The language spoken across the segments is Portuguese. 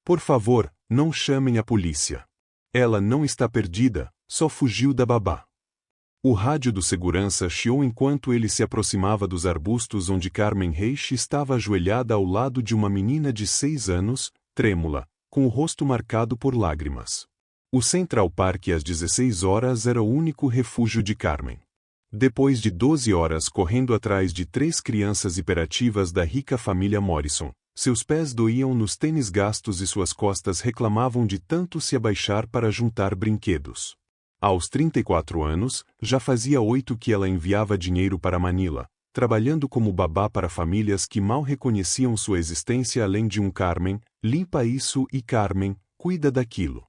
Por favor, não chamem a polícia. Ela não está perdida, só fugiu da babá. O rádio do segurança chiou enquanto ele se aproximava dos arbustos onde Carmen Reich estava ajoelhada ao lado de uma menina de 6 anos, trêmula, com o rosto marcado por lágrimas. O Central Park às 16 horas era o único refúgio de Carmen. Depois de 12 horas correndo atrás de 3 crianças hiperativas da rica família Morrison, seus pés doíam nos tênis gastos e suas costas reclamavam de tanto se abaixar para juntar brinquedos. Aos 34 anos, já fazia 8 que ela enviava dinheiro para Manila, trabalhando como babá para famílias que mal reconheciam sua existência além de um Carmen, limpa isso e Carmen, cuida daquilo.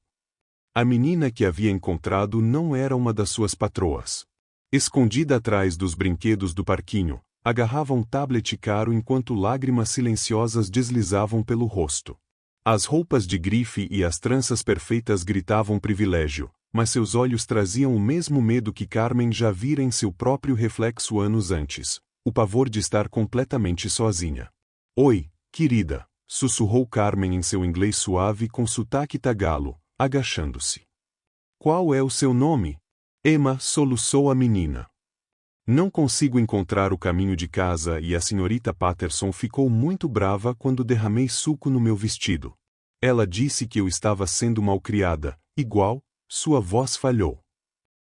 A menina que havia encontrado não era uma das suas patroas. Escondida atrás dos brinquedos do parquinho, agarrava um tablet caro enquanto lágrimas silenciosas deslizavam pelo rosto. As roupas de grife e as tranças perfeitas gritavam privilégio, mas seus olhos traziam o mesmo medo que Carmen já vira em seu próprio reflexo anos antes, o pavor de estar completamente sozinha. Oi, querida, sussurrou Carmen em seu inglês suave com sotaque tagalo, agachando-se. Qual é o seu nome? Emma, soluçou a menina. Não consigo encontrar o caminho de casa e a senhorita Patterson ficou muito brava quando derramei suco no meu vestido. Ela disse que eu estava sendo malcriada, igual, sua voz falhou.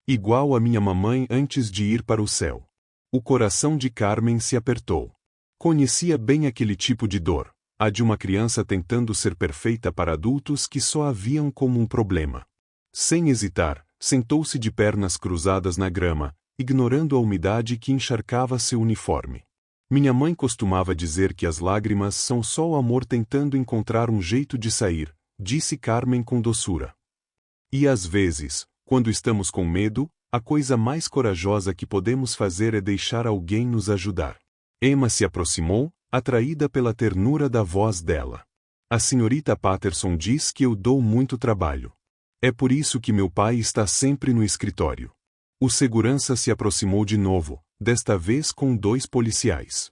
Igual a minha mamãe antes de ir para o céu. O coração de Carmen se apertou. Conhecia bem aquele tipo de dor, a de uma criança tentando ser perfeita para adultos que só a viam como um problema. Sem hesitar, sentou-se de pernas cruzadas na grama, ignorando a umidade que encharcava seu uniforme. Minha mãe costumava dizer que as lágrimas são só o amor tentando encontrar um jeito de sair, disse Carmen com doçura. E às vezes, quando estamos com medo, a coisa mais corajosa que podemos fazer é deixar alguém nos ajudar. Emma se aproximou, atraída pela ternura da voz dela. A senhorita Patterson diz que eu dou muito trabalho. É por isso que meu pai está sempre no escritório. O segurança se aproximou de novo, desta vez com 2 policiais.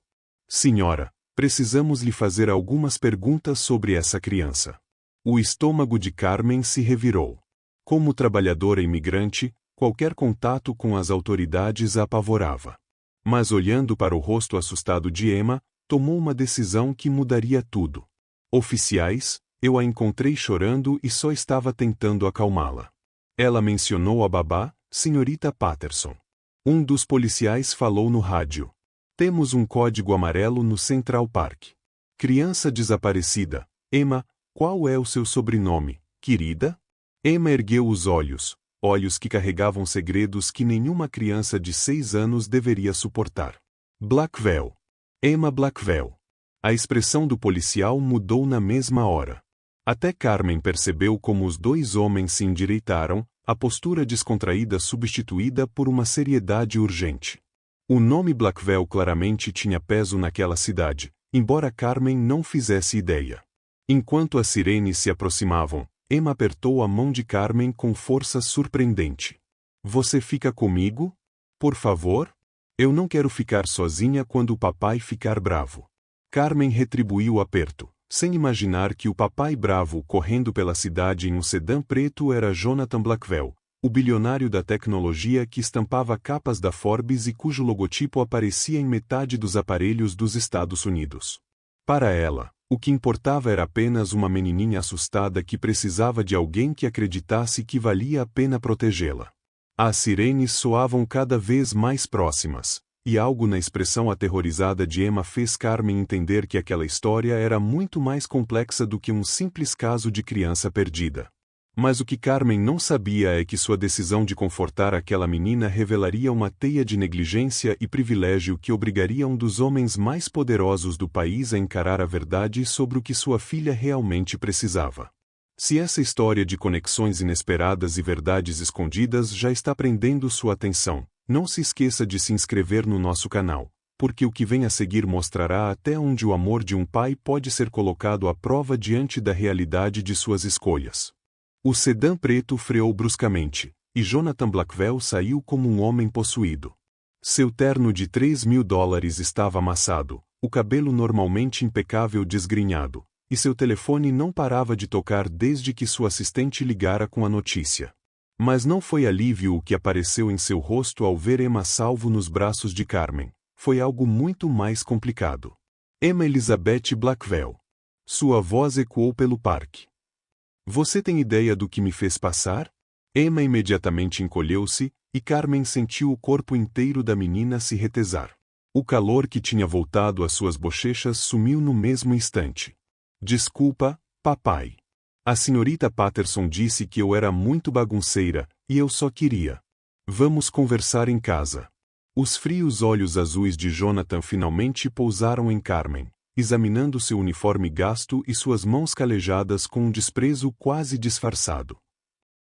Senhora, precisamos lhe fazer algumas perguntas sobre essa criança. O estômago de Carmen se revirou. Como trabalhadora imigrante, qualquer contato com as autoridades a apavorava. Mas olhando para o rosto assustado de Emma, tomou uma decisão que mudaria tudo. Oficiais, eu a encontrei chorando e só estava tentando acalmá-la. Ela mencionou a babá, senhorita Patterson. Um dos policiais falou no rádio. Temos um código amarelo no Central Park. Criança desaparecida. Emma, qual é o seu sobrenome, querida? Emma ergueu os olhos, olhos que carregavam segredos que nenhuma criança de 6 anos deveria suportar. Blackwell. Emma Blackwell. A expressão do policial mudou na mesma hora. Até Carmen percebeu como os 2 homens se endireitaram, a postura descontraída substituída por uma seriedade urgente. O nome Blackwell claramente tinha peso naquela cidade, embora Carmen não fizesse ideia. Enquanto as sirenes se aproximavam, Emma apertou a mão de Carmen com força surpreendente. Você fica comigo? Por favor? Eu não quero ficar sozinha quando o papai ficar bravo. Carmen retribuiu o aperto, sem imaginar que o papai bravo correndo pela cidade em um sedã preto era Jonathan Blackwell, o bilionário da tecnologia que estampava capas da Forbes e cujo logotipo aparecia em metade dos aparelhos dos Estados Unidos. Para ela, o que importava era apenas uma menininha assustada que precisava de alguém que acreditasse que valia a pena protegê-la. As sirenes soavam cada vez mais próximas, e algo na expressão aterrorizada de Emma fez Carmen entender que aquela história era muito mais complexa do que um simples caso de criança perdida. Mas o que Carmen não sabia é que sua decisão de confortar aquela menina revelaria uma teia de negligência e privilégio que obrigaria um dos homens mais poderosos do país a encarar a verdade sobre o que sua filha realmente precisava. Se essa história de conexões inesperadas e verdades escondidas já está prendendo sua atenção, não se esqueça de se inscrever no nosso canal, porque o que vem a seguir mostrará até onde o amor de um pai pode ser colocado à prova diante da realidade de suas escolhas. O sedã preto freou bruscamente, e Jonathan Blackwell saiu como um homem possuído. Seu terno de $3.000 estava amassado, o cabelo normalmente impecável desgrenhado, e seu telefone não parava de tocar desde que sua assistente ligara com a notícia. Mas não foi alívio o que apareceu em seu rosto ao ver Emma salvo nos braços de Carmen. Foi algo muito mais complicado. Emma Elizabeth Blackwell. Sua voz ecoou pelo parque. Você tem ideia do que me fez passar? Emma imediatamente encolheu-se, e Carmen sentiu o corpo inteiro da menina se retesar. O calor que tinha voltado às suas bochechas sumiu no mesmo instante. Desculpa, papai. A senhorita Patterson disse que eu era muito bagunceira, e eu só queria. Vamos conversar em casa. Os frios olhos azuis de Jonathan finalmente pousaram em Carmen, examinando seu uniforme gasto e suas mãos calejadas com um desprezo quase disfarçado.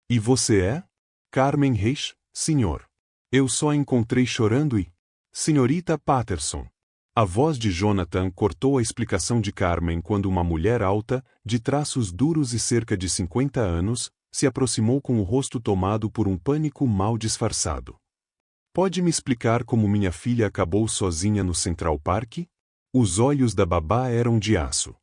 E você é? Carmen Reis, senhor. Eu só a encontrei chorando e... Senhorita Patterson. A voz de Jonathan cortou a explicação de Carmen quando uma mulher alta, de traços duros e cerca de 50 anos, se aproximou com o rosto tomado por um pânico mal disfarçado. Pode me explicar como minha filha acabou sozinha no Central Park? Os olhos da babá eram de aço.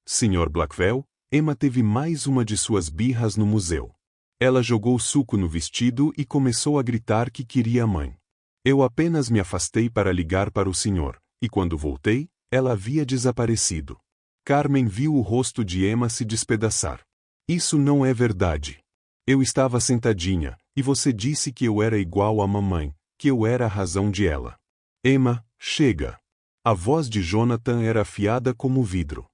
Sr. Blackwell, Emma teve mais uma de suas birras no museu. Ela jogou suco no vestido e começou a gritar que queria a mãe. Eu apenas me afastei para ligar para o senhor, e quando voltei, ela havia desaparecido. Carmen viu o rosto de Emma se despedaçar. Isso não é verdade. Eu estava sentadinha, e você disse que eu era igual à mamãe, que eu era a razão de ela. Emma, chega. A voz de Jonathan era afiada como vidro.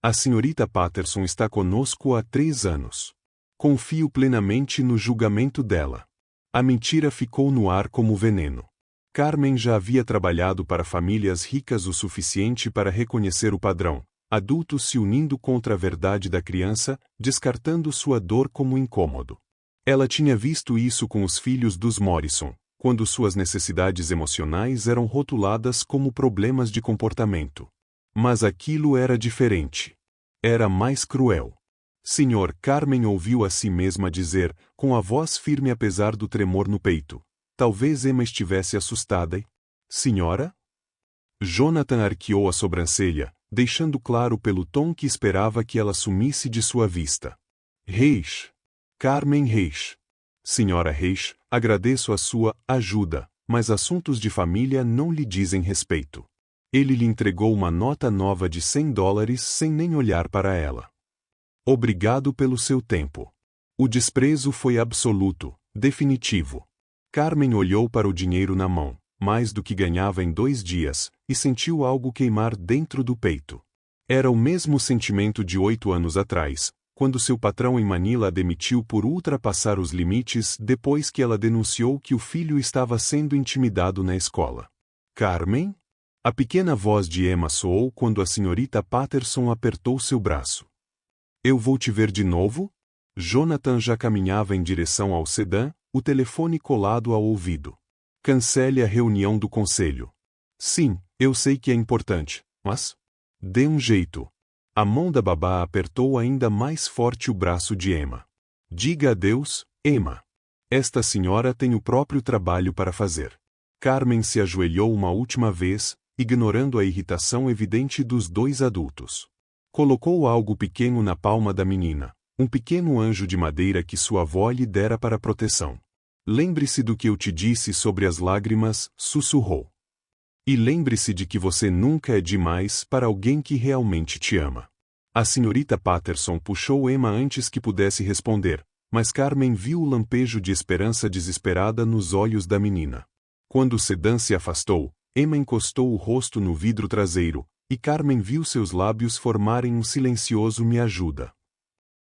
A senhorita Patterson está conosco há 3 anos. Confio plenamente no julgamento dela. A mentira ficou no ar como veneno. Carmen já havia trabalhado para famílias ricas o suficiente para reconhecer o padrão, adultos se unindo contra a verdade da criança, descartando sua dor como incômodo. Ela tinha visto isso com os filhos dos Morrison, quando suas necessidades emocionais eram rotuladas como problemas de comportamento. Mas aquilo era diferente. Era mais cruel. Senhor, Carmen ouviu a si mesma dizer, com a voz firme apesar do tremor no peito. Talvez Emma estivesse assustada e... Senhora? Jonathan arqueou a sobrancelha, deixando claro pelo tom que esperava que ela sumisse de sua vista. Reis. Carmen Reis. Senhora Reis, agradeço a sua ajuda, mas assuntos de família não lhe dizem respeito. Ele lhe entregou uma nota nova de $100 sem nem olhar para ela. Obrigado pelo seu tempo. O desprezo foi absoluto, definitivo. Carmen olhou para o dinheiro na mão, mais do que ganhava em 2 dias, e sentiu algo queimar dentro do peito. Era o mesmo sentimento de 8 anos atrás, quando seu patrão em Manila a demitiu por ultrapassar os limites depois que ela denunciou que o filho estava sendo intimidado na escola. Carmen? A pequena voz de Emma soou quando a senhorita Patterson apertou seu braço. Eu vou te ver de novo? Jonathan já caminhava em direção ao sedã, o telefone colado ao ouvido. Cancele a reunião do conselho. Sim, eu sei que é importante, mas... Dê um jeito. A mão da babá apertou ainda mais forte o braço de Emma. Diga adeus, Emma. Esta senhora tem o próprio trabalho para fazer. Carmen se ajoelhou uma última vez, ignorando a irritação evidente dos 2 adultos. Colocou algo pequeno na palma da menina, um pequeno anjo de madeira que sua avó lhe dera para proteção. Lembre-se do que eu te disse sobre as lágrimas, sussurrou. E lembre-se de que você nunca é demais para alguém que realmente te ama. A senhorita Patterson puxou Emma antes que pudesse responder, mas Carmen viu o lampejo de esperança desesperada nos olhos da menina. Quando o sedã se afastou, Emma encostou o rosto no vidro traseiro, e Carmen viu seus lábios formarem um silencioso me ajuda.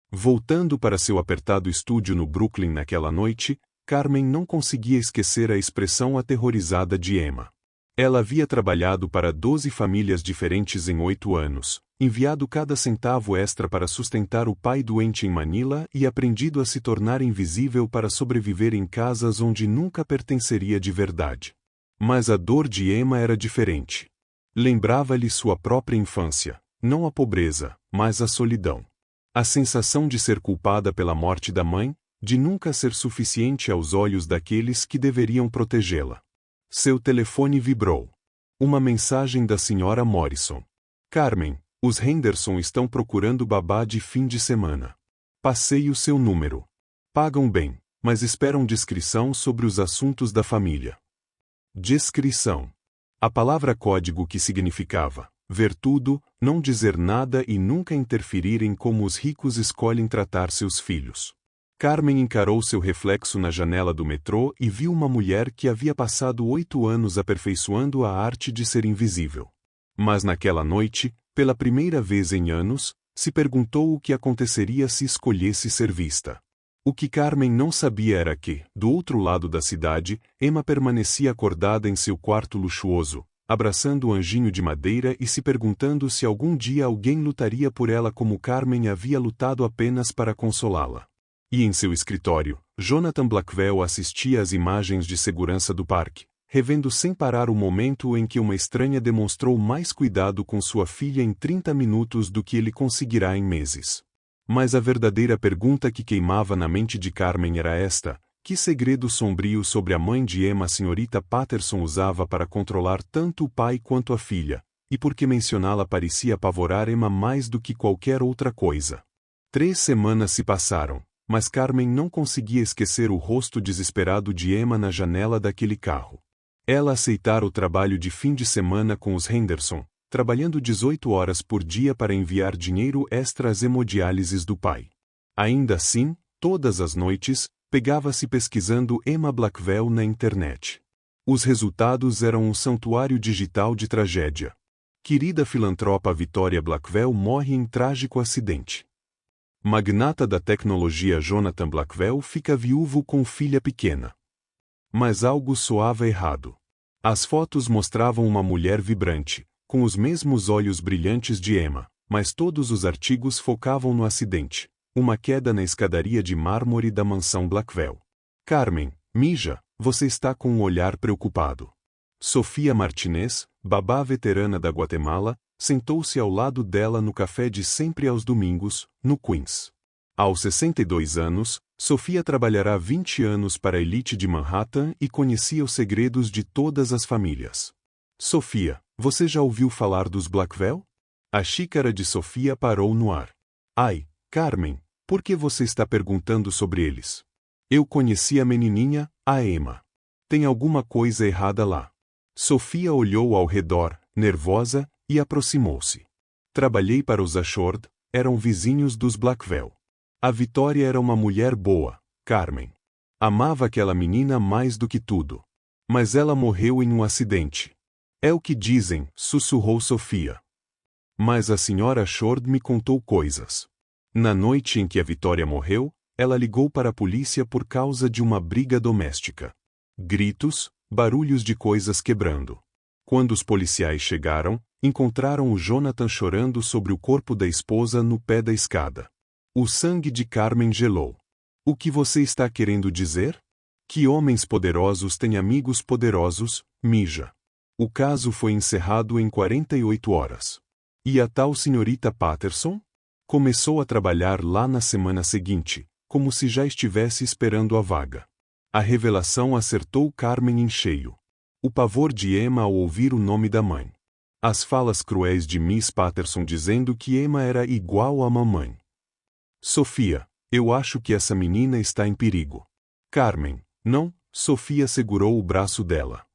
Voltando para seu apertado estúdio no Brooklyn naquela noite, Carmen não conseguia esquecer a expressão aterrorizada de Emma. Ela havia trabalhado para 12 famílias diferentes em 8 anos, enviado cada centavo extra para sustentar o pai doente em Manila e aprendido a se tornar invisível para sobreviver em casas onde nunca pertenceria de verdade. Mas a dor de Emma era diferente. Lembrava-lhe sua própria infância, não a pobreza, mas a solidão. A sensação de ser culpada pela morte da mãe, de nunca ser suficiente aos olhos daqueles que deveriam protegê-la. Seu telefone vibrou. Uma mensagem da senhora Morrison. Carmen, Os Henderson estão procurando babá de fim de semana. Passei o seu número. Pagam bem, mas esperam discrição sobre os assuntos da família. Discrição. A palavra código que significava ver tudo, não dizer nada e nunca interferir em como os ricos escolhem tratar seus filhos. Carmen encarou seu reflexo na janela do metrô e viu uma mulher que havia passado 8 anos aperfeiçoando a arte de ser invisível. Mas naquela noite, pela primeira vez em anos, se perguntou o que aconteceria se escolhesse ser vista. O que Carmen não sabia era que, do outro lado da cidade, Emma permanecia acordada em seu quarto luxuoso, abraçando o anjinho de madeira e se perguntando se algum dia alguém lutaria por ela como Carmen havia lutado apenas para consolá-la. E em seu escritório, Jonathan Blackwell assistia às imagens de segurança do parque, revendo sem parar o momento em que uma estranha demonstrou mais cuidado com sua filha em 30 minutos do que ele conseguirá em meses. Mas a verdadeira pergunta que queimava na mente de Carmen era esta: que segredo sombrio sobre a mãe de Emma a senhorita Patterson usava para controlar tanto o pai quanto a filha, e por que mencioná-la parecia apavorar Emma mais do que qualquer outra coisa. 3 semanas se passaram, mas Carmen não conseguia esquecer o rosto desesperado de Emma na janela daquele carro. Ela aceitara o trabalho de fim de semana com os Henderson, trabalhando 18 horas por dia para enviar dinheiro extra às hemodiálises do pai. Ainda assim, todas as noites, pegava-se pesquisando Emma Blackwell na internet. Os resultados eram um santuário digital de tragédia. Querida filantropa Victoria Blackwell morre em trágico acidente. Magnata da tecnologia Jonathan Blackwell fica viúvo com filha pequena. Mas algo soava errado. As fotos mostravam uma mulher vibrante, com os mesmos olhos brilhantes de Emma, mas todos os artigos focavam no acidente. Uma queda na escadaria de mármore da mansão Blackwell. Carmen, mija, você está com um olhar preocupado. Sofia Martinez, babá veterana da Guatemala, sentou-se ao lado dela no café de sempre aos domingos, no Queens. Aos 62 anos, Sofia trabalhará 20 anos para a elite de Manhattan e conhecia os segredos de todas as famílias. Sofia, você já ouviu falar dos Blackwell? A xícara de Sofia parou no ar. Ai, Carmen, por que você está perguntando sobre eles? Eu conheci a menininha, a Emma. Tem alguma coisa errada lá. Sofia olhou ao redor, nervosa, e aproximou-se. Trabalhei para os Ashord, eram vizinhos dos Blackwell. A Vitória era uma mulher boa, Carmen. Amava aquela menina mais do que tudo. Mas ela morreu em um acidente. É o que dizem, sussurrou Sofia. Mas a senhora Ashord me contou coisas. Na noite em que a Vitória morreu, ela ligou para a polícia por causa de uma briga doméstica. Gritos, barulhos de coisas quebrando. Quando os policiais chegaram, encontraram o Jonathan chorando sobre o corpo da esposa no pé da escada. O sangue de Carmen gelou. O que você está querendo dizer? Que homens poderosos têm amigos poderosos, mija. O caso foi encerrado em 48 horas. E a tal senhorita Patterson? Começou a trabalhar lá na semana seguinte, como se já estivesse esperando a vaga. A revelação acertou Carmen em cheio. O pavor de Emma ao ouvir o nome da mãe. As falas cruéis de Miss Patterson dizendo que Emma era igual à mamãe. Sofia, eu acho que essa menina está em perigo. Carmen, não, Sofia segurou o braço dela.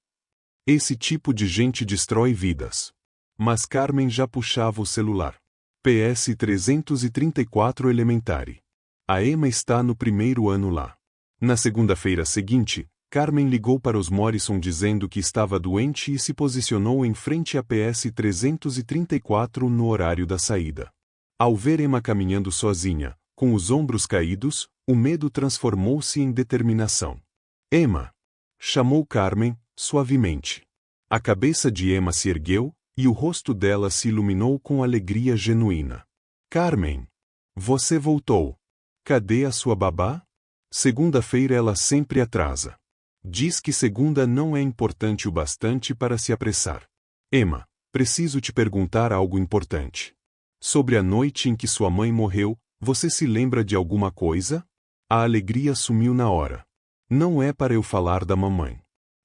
Esse tipo de gente destrói vidas. Mas Carmen já puxava o celular. PS 334 Elementary. A Emma está no primeiro ano lá. Na segunda-feira seguinte, Carmen ligou para os Morrison dizendo que estava doente e se posicionou em frente à PS 334 no horário da saída. Ao ver Emma caminhando sozinha, com os ombros caídos, o medo transformou-se em determinação. Emma! Chamou Carmen, suavemente. A cabeça de Emma se ergueu, e o rosto dela se iluminou com alegria genuína. Carmen! Você voltou. Cadê a sua babá? Segunda-feira ela sempre atrasa. Diz que segunda não é importante o bastante para se apressar. Emma, preciso te perguntar algo importante. Sobre a noite em que sua mãe morreu, você se lembra de alguma coisa? A alegria sumiu na hora. Não é para eu falar da mamãe.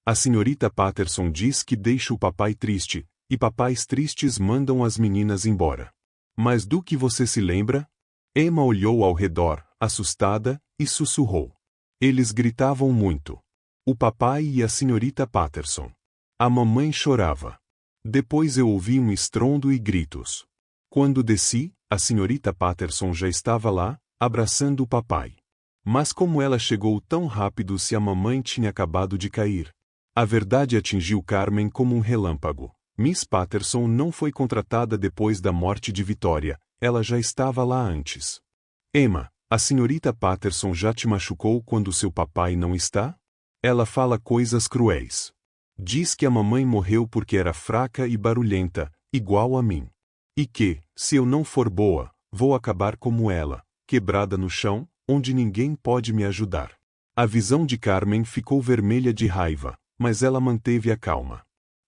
A senhorita Patterson diz que deixa o papai triste, e papais tristes mandam as meninas embora. Mas do que você se lembra? Emma olhou ao redor, assustada, e sussurrou. Eles gritavam muito. O papai e a senhorita Patterson. A mamãe chorava. Depois eu ouvi um estrondo e gritos. Quando desci, a senhorita Patterson já estava lá, abraçando o papai. Mas como ela chegou tão rápido se a mamãe tinha acabado de cair? A verdade atingiu Carmen como um relâmpago. Miss Patterson não foi contratada depois da morte de Vitória, ela já estava lá antes. Emma, a senhorita Patterson já te machucou quando seu papai não está? Ela fala coisas cruéis. Diz que a mamãe morreu porque era fraca e barulhenta, igual a mim. E que, se eu não for boa, vou acabar como ela, quebrada no chão, onde ninguém pode me ajudar. A visão de Carmen ficou vermelha de raiva, mas ela manteve a calma.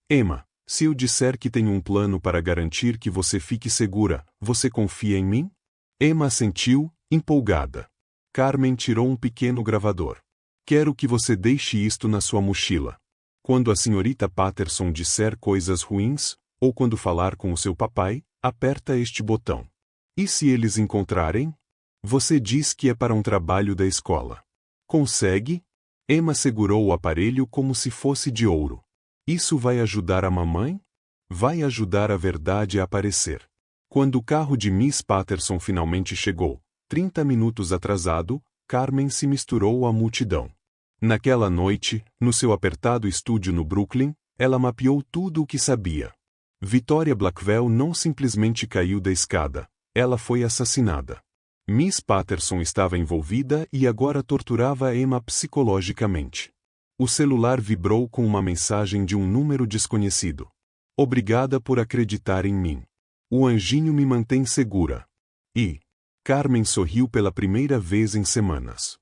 Emma, se eu disser que tenho um plano para garantir que você fique segura, você confia em mim? Emma assentiu, empolgada. Carmen tirou um pequeno gravador. Quero que você deixe isto na sua mochila. Quando a senhorita Patterson disser coisas ruins, ou quando falar com o seu papai, aperta este botão. E se eles encontrarem? Você diz que é para um trabalho da escola. Consegue? Emma segurou o aparelho como se fosse de ouro. Isso vai ajudar a mamãe? Vai ajudar a verdade a aparecer. Quando o carro de Miss Patterson finalmente chegou, 30 minutos atrasado, Carmen se misturou à multidão. Naquela noite, no seu apertado estúdio no Brooklyn, ela mapeou tudo o que sabia. Victoria Blackwell não simplesmente caiu da escada, ela foi assassinada. Miss Patterson estava envolvida e agora torturava Emma psicologicamente. O celular vibrou com uma mensagem de um número desconhecido. Obrigada por acreditar em mim. O anjinho me mantém segura. E Carmen sorriu pela primeira vez em semanas.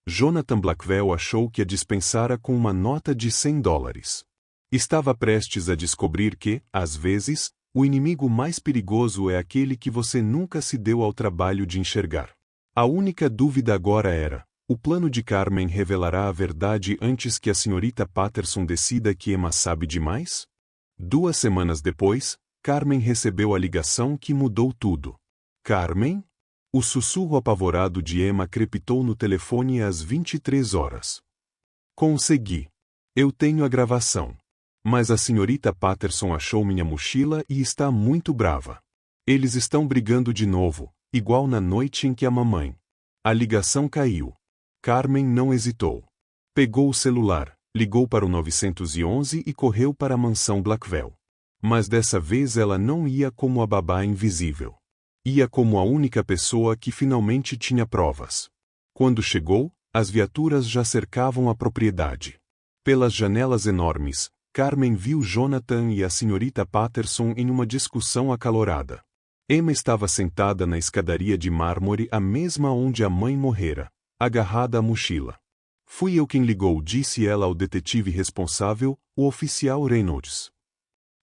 Jonathan Blackwell achou que a dispensara com uma nota de $100. Estava prestes a descobrir que, às vezes, o inimigo mais perigoso é aquele que você nunca se deu ao trabalho de enxergar. A única dúvida agora era: o plano de Carmen revelará a verdade antes que a senhorita Patterson decida que Emma sabe demais? 2 semanas depois, Carmen recebeu a ligação que mudou tudo. Carmen? O sussurro apavorado de Emma crepitou no telefone às 23 horas. Consegui. Eu tenho a gravação. Mas a senhorita Patterson achou minha mochila e está muito brava. Eles estão brigando de novo, igual na noite em que a mamãe. A ligação caiu. Carmen não hesitou. Pegou o celular, ligou para o 911 e correu para a mansão Blackwell. Mas dessa vez ela não ia como a babá invisível. Ia como a única pessoa que finalmente tinha provas. Quando chegou, as viaturas já cercavam a propriedade. Pelas janelas enormes, Carmen viu Jonathan e a senhorita Patterson em uma discussão acalorada. Emma estava sentada na escadaria de mármore a mesma onde a mãe morrera, agarrada à mochila. Fui eu quem ligou, disse ela ao detetive responsável, o oficial Reynolds.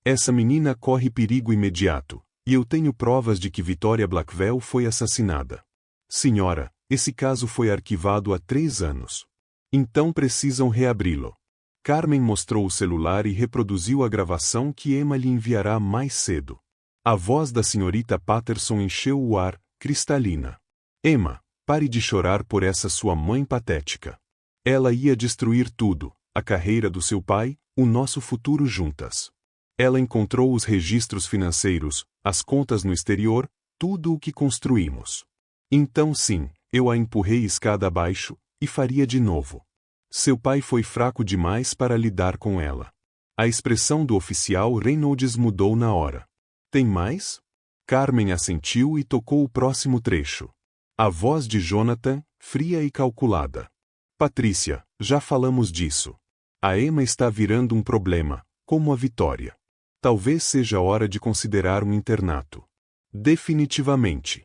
Essa menina corre perigo imediato, e eu tenho provas de que Victoria Blackwell foi assassinada. Senhora, esse caso foi arquivado há 3 anos. Então precisam reabri-lo. Carmen mostrou o celular e reproduziu a gravação que Emma lhe enviará mais cedo. A voz da senhorita Patterson encheu o ar, cristalina. Emma, pare de chorar por essa sua mãe patética. Ela ia destruir tudo, a carreira do seu pai, o nosso futuro juntas. Ela encontrou os registros financeiros, as contas no exterior, tudo o que construímos. Então sim, eu a empurrei escada abaixo, e faria de novo. Seu pai foi fraco demais para lidar com ela. A expressão do oficial Reynolds mudou na hora. Tem mais? Carmen assentiu e tocou o próximo trecho. A voz de Jonathan, fria e calculada. Patrícia, já falamos disso. A Emma está virando um problema, como a Vitória. Talvez seja hora de considerar um internato. Definitivamente.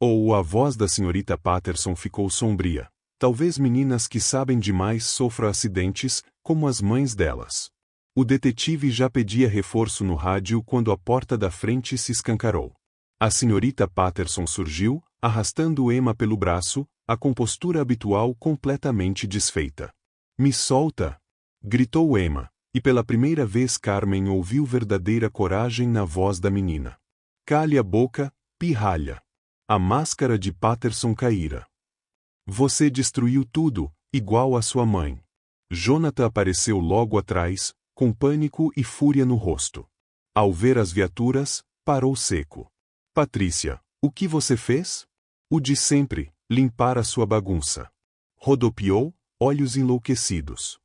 Ou a voz da senhorita Patterson ficou sombria. Talvez meninas que sabem demais sofram acidentes, como as mães delas. O detetive já pedia reforço no rádio quando a porta da frente se escancarou. A senhorita Patterson surgiu, arrastando Emma pelo braço, a compostura habitual completamente desfeita. Me solta! Gritou Emma, e pela primeira vez Carmen ouviu verdadeira coragem na voz da menina. Cale a boca, pirralha. A máscara de Patterson caíra. Você destruiu tudo, igual a sua mãe. Jonathan apareceu logo atrás, com pânico e fúria no rosto. Ao ver as viaturas, parou seco. Patrícia, o que você fez? O de sempre, limpar a sua bagunça. Rodopiou, olhos enlouquecidos.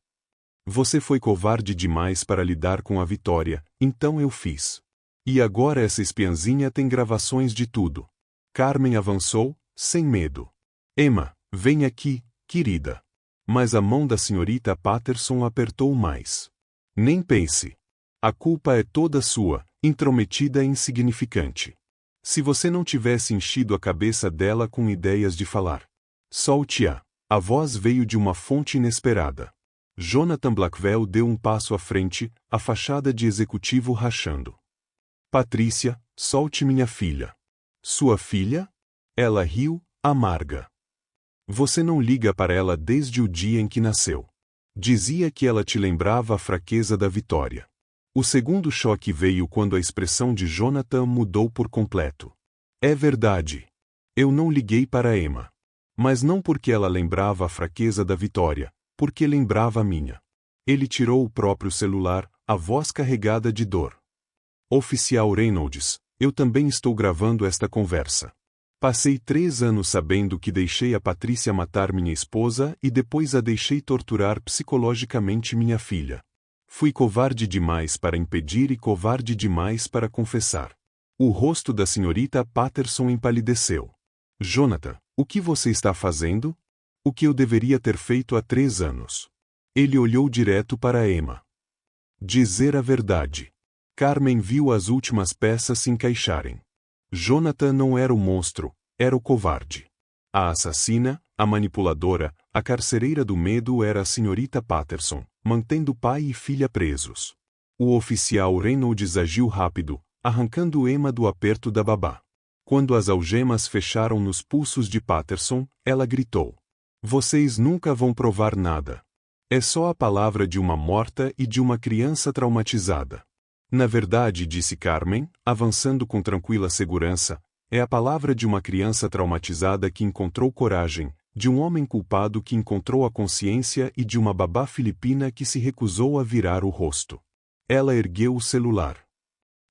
Você foi covarde demais para lidar com a Vitória, então eu fiz. E agora essa espiãzinha tem gravações de tudo. Carmen avançou, sem medo. Emma, vem aqui, querida. Mas a mão da senhorita Patterson apertou mais. Nem pense. A culpa é toda sua, intrometida e insignificante. Se você não tivesse enchido a cabeça dela com ideias de falar. Solte-a. A voz veio de uma fonte inesperada. Jonathan Blackwell deu um passo à frente, a fachada de executivo rachando. Patrícia, solte minha filha. Sua filha? Ela riu, amarga. Você não liga para ela desde o dia em que nasceu. Dizia que ela te lembrava a fraqueza da Vitória. O segundo choque veio quando a expressão de Jonathan mudou por completo. É verdade. Eu não liguei para Emma. Mas não porque ela lembrava a fraqueza da Vitória, porque lembrava a minha. Ele tirou o próprio celular, a voz carregada de dor. Oficial Reynolds, eu também estou gravando esta conversa. Passei 3 anos sabendo que deixei a Patrícia matar minha esposa e depois a deixei torturar psicologicamente minha filha. Fui covarde demais para impedir e covarde demais para confessar. O rosto da senhorita Patterson empalideceu. Jonathan, o que você está fazendo? O que eu deveria ter feito há 3 anos. Ele olhou direto para Emma. Dizer a verdade. Carmen viu as últimas peças se encaixarem. Jonathan não era o monstro, era o covarde. A assassina, a manipuladora, a carcereira do medo era a senhorita Patterson, mantendo pai e filha presos. O oficial Reynolds agiu rápido, arrancando Emma do aperto da babá. Quando as algemas fecharam nos pulsos de Patterson, ela gritou. Vocês nunca vão provar nada. É só a palavra de uma morta e de uma criança traumatizada. Na verdade, disse Carmen, avançando com tranquila segurança, é a palavra de uma criança traumatizada que encontrou coragem, de um homem culpado que encontrou a consciência e de uma babá filipina que se recusou a virar o rosto. Ela ergueu o celular.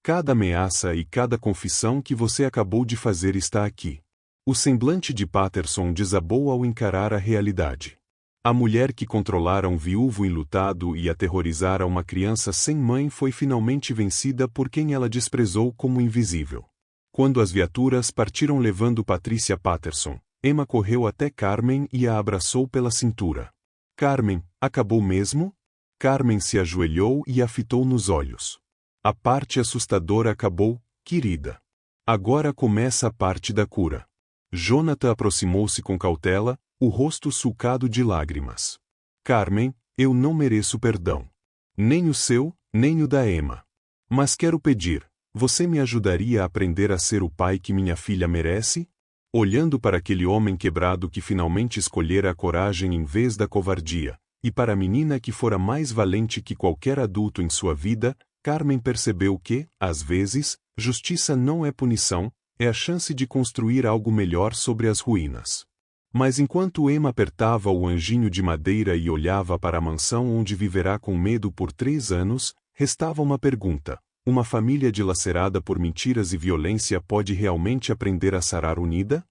Cada ameaça e cada confissão que você acabou de fazer está aqui. O semblante de Patterson desabou ao encarar a realidade. A mulher que controlara um viúvo enlutado e aterrorizara uma criança sem mãe foi finalmente vencida por quem ela desprezou como invisível. Quando as viaturas partiram levando Patrícia Patterson, Emma correu até Carmen e a abraçou pela cintura. Carmen, acabou mesmo? Carmen se ajoelhou e a fitou nos olhos. A parte assustadora acabou, querida. Agora começa a parte da cura. Jonathan aproximou-se com cautela, o rosto sulcado de lágrimas. Carmen, eu não mereço perdão. Nem o seu, nem o da Emma. Mas quero pedir, você me ajudaria a aprender a ser o pai que minha filha merece? Olhando para aquele homem quebrado que finalmente escolhera a coragem em vez da covardia, e para a menina que fora mais valente que qualquer adulto em sua vida, Carmen percebeu que, às vezes, justiça não é punição, é a chance de construir algo melhor sobre as ruínas. Mas enquanto Emma apertava o anjinho de madeira e olhava para a mansão onde viverá com medo por 3 anos, restava uma pergunta. Uma família dilacerada por mentiras e violência pode realmente aprender a sarar unida?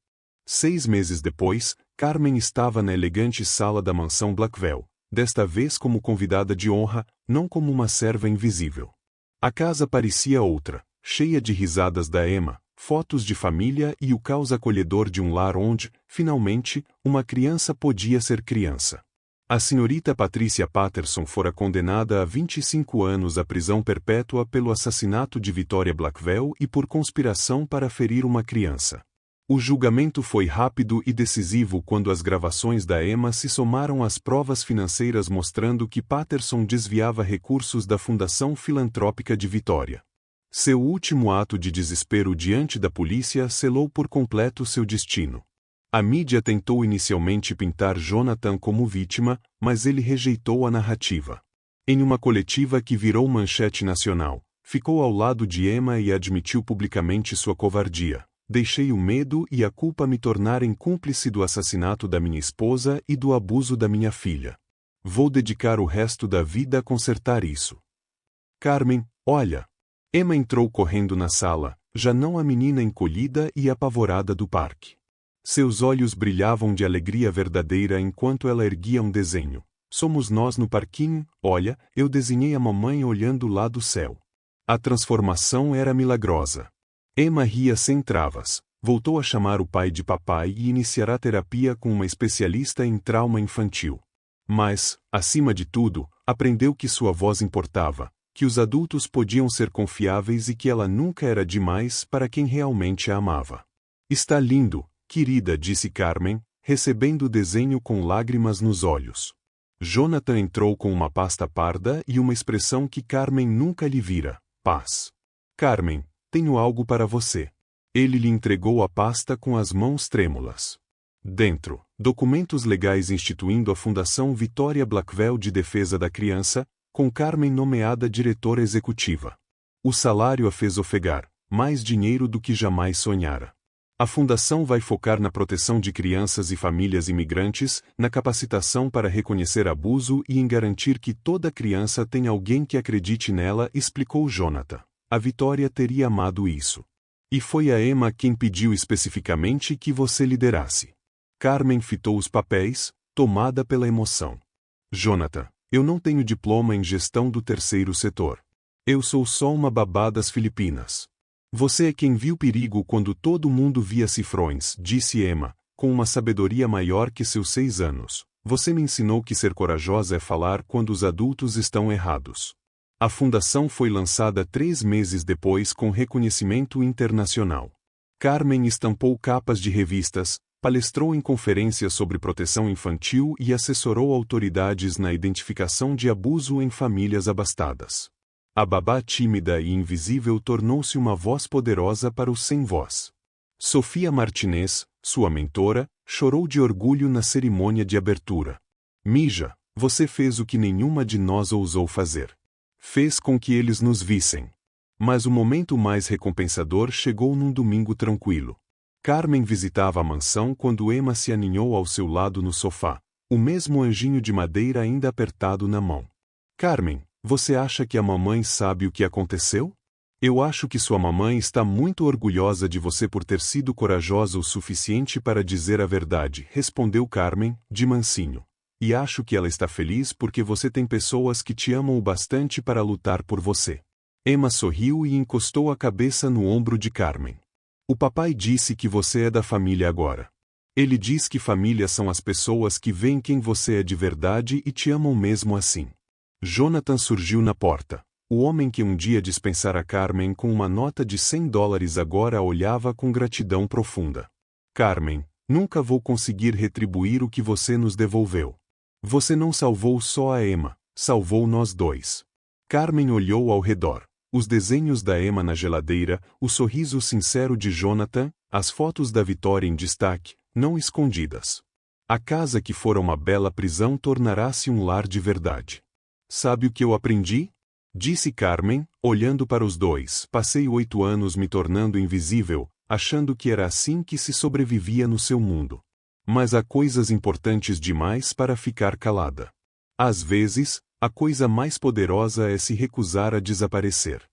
6 meses depois, Carmen estava na elegante sala da mansão Blackwell, desta vez como convidada de honra, não como uma serva invisível. A casa parecia outra, cheia de risadas da Emma, fotos de família e o caos acolhedor de um lar onde, finalmente, uma criança podia ser criança. A senhorita Patrícia Patterson fora condenada a 25 anos à prisão perpétua pelo assassinato de Victoria Blackwell e por conspiração para ferir uma criança. O julgamento foi rápido e decisivo quando as gravações da Emma se somaram às provas financeiras mostrando que Patterson desviava recursos da Fundação Filantrópica de Vitória. Seu último ato de desespero diante da polícia selou por completo seu destino. A mídia tentou inicialmente pintar Jonathan como vítima, mas ele rejeitou a narrativa. Em uma coletiva que virou manchete nacional, ficou ao lado de Emma e admitiu publicamente sua covardia. deixei o medo e a culpa me tornarem cúmplice do assassinato da minha esposa e do abuso da minha filha. Vou dedicar o resto da vida a consertar isso. Carmen, olha. Emma entrou correndo na sala, já não a menina encolhida e apavorada do parque. Seus olhos brilhavam de alegria verdadeira enquanto ela erguia um desenho. Somos nós no parquinho, olha, eu desenhei a mamãe olhando lá do céu. A transformação era milagrosa. Emma ria sem travas, voltou a chamar o pai de papai e iniciará terapia com uma especialista em trauma infantil. Mas, acima de tudo, aprendeu que sua voz importava, que os adultos podiam ser confiáveis e que ela nunca era demais para quem realmente a amava. Está lindo, querida, disse Carmen, recebendo o desenho com lágrimas nos olhos. Jonathan entrou com uma pasta parda e uma expressão que Carmen nunca lhe vira: paz. Carmen, tenho algo para você. Ele lhe entregou a pasta com as mãos trêmulas. Dentro, documentos legais instituindo a Fundação Victoria Blackwell de Defesa da Criança, com Carmen nomeada diretora executiva. O salário a fez ofegar, mais dinheiro do que jamais sonhara. A fundação vai focar na proteção de crianças e famílias imigrantes, na capacitação para reconhecer abuso e em garantir que toda criança tenha alguém que acredite nela, explicou Jonathan. A Vitória teria amado isso. E foi a Emma quem pediu especificamente que você liderasse. Carmen fitou os papéis, tomada pela emoção. Jonathan, eu não tenho diploma em gestão do terceiro setor. Eu sou só uma babá das Filipinas. Você é quem viu perigo quando todo mundo via cifrões, disse Emma, com uma sabedoria maior que seus 6 anos. Você me ensinou que ser corajosa é falar quando os adultos estão errados. A fundação foi lançada 3 meses depois com reconhecimento internacional. Carmen estampou capas de revistas, palestrou em conferências sobre proteção infantil e assessorou autoridades na identificação de abuso em famílias abastadas. A babá tímida e invisível tornou-se uma voz poderosa para os sem voz. Sofia Martinez, sua mentora, chorou de orgulho na cerimônia de abertura. Mija, você fez o que nenhuma de nós ousou fazer. Fez com que eles nos vissem. Mas o momento mais recompensador chegou num domingo tranquilo. Carmen visitava a mansão quando Emma se aninhou ao seu lado no sofá, o mesmo anjinho de madeira ainda apertado na mão. Carmen, você acha que a mamãe sabe o que aconteceu? Eu acho que sua mamãe está muito orgulhosa de você por ter sido corajosa o suficiente para dizer a verdade, respondeu Carmen, de mansinho. E acho que ela está feliz porque você tem pessoas que te amam o bastante para lutar por você. Emma sorriu e encostou a cabeça no ombro de Carmen. O papai disse que você é da família agora. Ele diz que família são as pessoas que veem quem você é de verdade e te amam mesmo assim. Jonathan surgiu na porta. O homem que um dia dispensara Carmen com uma nota de $100 agora a olhava com gratidão profunda. Carmen, nunca vou conseguir retribuir o que você nos devolveu. Você não salvou só a Emma, salvou nós dois. Carmen olhou ao redor. Os desenhos da Emma na geladeira, o sorriso sincero de Jonathan, as fotos da Vitória em destaque, não escondidas. A casa que fora uma bela prisão tornará-se um lar de verdade. Sabe o que eu aprendi? Disse Carmen, olhando para os dois. Passei 8 anos me tornando invisível, achando que era assim que se sobrevivia no seu mundo. Mas há coisas importantes demais para ficar calada. Às vezes, a coisa mais poderosa é se recusar a desaparecer.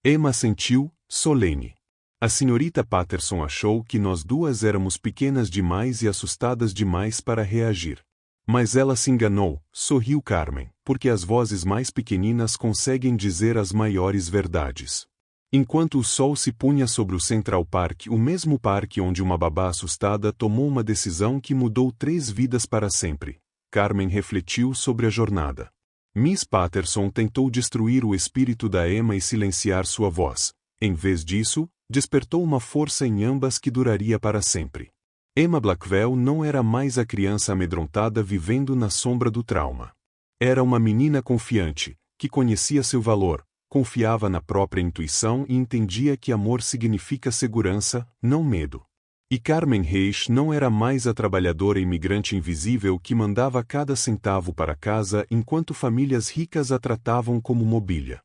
Emma sentiu, solene. A senhorita Patterson achou que nós duas éramos pequenas demais e assustadas demais para reagir. Mas ela se enganou, sorriu Carmen, porque as vozes mais pequeninas conseguem dizer as maiores verdades. Enquanto o sol se punha sobre o Central Park, o mesmo parque onde uma babá assustada tomou uma decisão que mudou 3 vidas para sempre, Carmen refletiu sobre a jornada. Miss Patterson tentou destruir o espírito da Emma e silenciar sua voz. Em vez disso, despertou uma força em ambas que duraria para sempre. Emma Blackwell não era mais a criança amedrontada vivendo na sombra do trauma. Era uma menina confiante, que conhecia seu valor, confiava na própria intuição e entendia que amor significa segurança, não medo. E Carmen Reis não era mais a trabalhadora imigrante invisível que mandava cada centavo para casa enquanto famílias ricas a tratavam como mobília.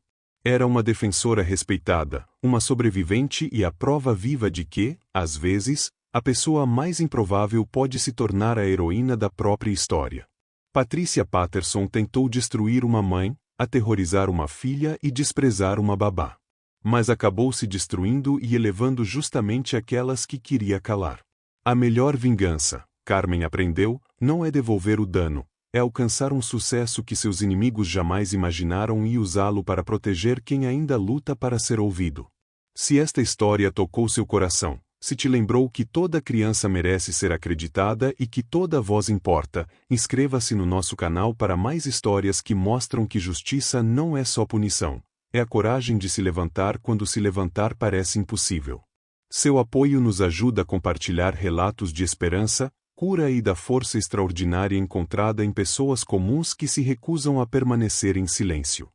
Era uma defensora respeitada, uma sobrevivente e a prova viva de que, às vezes, a pessoa mais improvável pode se tornar a heroína da própria história. Patricia Patterson tentou destruir uma mãe, aterrorizar uma filha e desprezar uma babá. Mas acabou se destruindo e elevando justamente aquelas que queria calar. A melhor vingança, Carmen aprendeu, não é devolver o dano, é alcançar um sucesso que seus inimigos jamais imaginaram e usá-lo para proteger quem ainda luta para ser ouvido. Se esta história tocou seu coração, se te lembrou que toda criança merece ser acreditada e que toda voz importa, inscreva-se no nosso canal para mais histórias que mostram que justiça não é só punição. É a coragem de se levantar quando se levantar parece impossível. Seu apoio nos ajuda a compartilhar relatos de esperança, cura e da força extraordinária encontrada em pessoas comuns que se recusam a permanecer em silêncio.